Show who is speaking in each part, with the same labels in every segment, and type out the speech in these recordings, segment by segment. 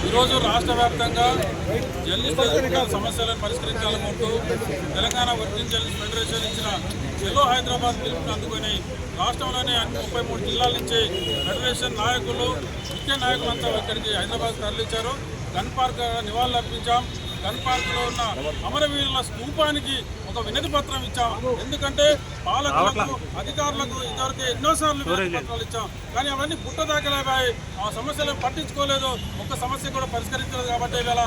Speaker 1: ఈరోజు రాష్ట్ర వ్యాప్తంగా జర్నలిస్టుల సమస్యలను పరిష్కరించాలనుకుంటూ తెలంగాణ వర్కింగ్ జర్నలిస్ట్ ఫెడరేషన్ ఇచ్చిన చెలో హైదరాబాద్ పిలుపుని అందుకొని రాష్ట్రంలోనే 33 జిల్లాల నుంచి ఫెడరేషన్ నాయకులు ముఖ్య నాయకులంతా ఇక్కడికి హైదరాబాద్ తరలించారు. గన్ పార్క్ నివాళులు అర్పించాం. గన్ పార్క్లో ఉన్న అమరవీరుల స్తూపానికి ఒక వినతి పత్రం ఇచ్చాం. ఎందుకంటే పాలకులకు అధికారులకు ఇదివరకు ఎన్నోసార్లు వినతి పత్రాలు ఇచ్చాం, కానీ అవన్నీ పుట్టదాఖలైపోయి ఆ సమస్యలను పట్టించుకోలేదు. ఒక్క సమస్య కూడా పరిష్కరించలేదు. కాబట్టి ఇవాళ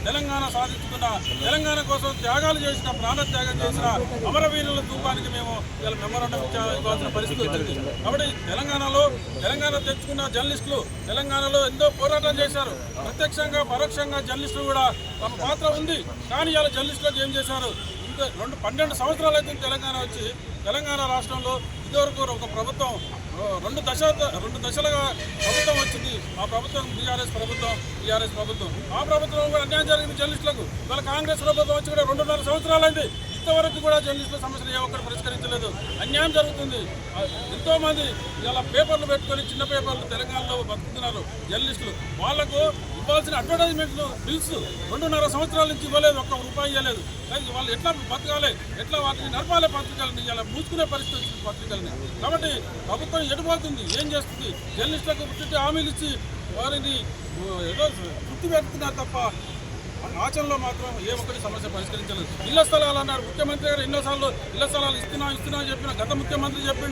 Speaker 1: తెలంగాణ సాధించుకున్న, తెలంగాణ కోసం త్యాగాలు చేసిన, ప్రాణత్యాగం చేసిన అమరవీరుల స్తూపానికి మేము ఇలా మెమోరాండం ఇవ్వాల్సిన పరిస్థితి వచ్చింది. కాబట్టి తెలంగాణ తెచ్చుకున్న జర్నలిస్టులు తెలంగాణలో ఎంతో పోరాటం చేశారు. ప్రత్యక్షంగా పరోక్షంగా జర్నలిస్టులు కూడా తమ పాత్ర ఉంది. కానీ ఇలా జర్నలిస్టులకు ఏం చేశారు? ఇంకా 12 సంవత్సరాలు అయితే తెలంగాణ వచ్చి తెలంగాణ రాష్ట్రంలో ఇదివరకు ఒక ప్రభుత్వం రెండు దశలుగా ప్రభుత్వం వచ్చింది. ఆ ప్రభుత్వం టీఆర్ఎస్ ప్రభుత్వం. ఆ ప్రభుత్వం కూడా అన్యాయం జరిగింది జర్నలిస్టులకు. ఇవాళ కాంగ్రెస్ ప్రభుత్వం వచ్చి కూడా 2.5 సంవత్సరాలు అయింది. ఇంతవరకు కూడా జర్నలిస్టుల సమస్యలు ఏ ఒక్కరు పరిష్కరించలేదు. అన్యాయం జరుగుతుంది. ఎంతోమంది ఇలా పేపర్లు పెట్టుకొని చిన్న పేపర్లు తెలంగాణలో బతుకుతున్నారు జర్నలిస్టులు. వాళ్లకు ఇవ్వాల్సిన అడ్వర్టైజ్మెంట్లు బిల్స్ 2.5 సంవత్సరాల నుంచి ఇవ్వలేదు, ఒక్క రూపాయి ఇవ్వలేదు. కానీ వాళ్ళు ఎట్లా బతకాలి, ఎట్లా వాటిని నడపాలి పత్రికలని, ఇలా మూసుకునే పరిస్థితి వచ్చింది పత్రికలని. కాబట్టి ప్రభుత్వం ఎటుపోతుంది, ఏం చేస్తుంది? జర్నలిస్టులకు పుట్టి హామీలు ఇచ్చి వారిని ఏదో తృప్తి పెడుతున్నారు తప్ప ఆచరణలో మాత్రం ఏ ఒక్కటి సమస్య పరిష్కరించలేదు. ఇళ్ల స్థలాలు అన్నారు ముఖ్యమంత్రి గారు. ఎన్నోసార్లు ఇళ్ల స్థలాలు ఇస్తున్నా చెప్పిన గత ముఖ్యమంత్రి చెప్పిండు.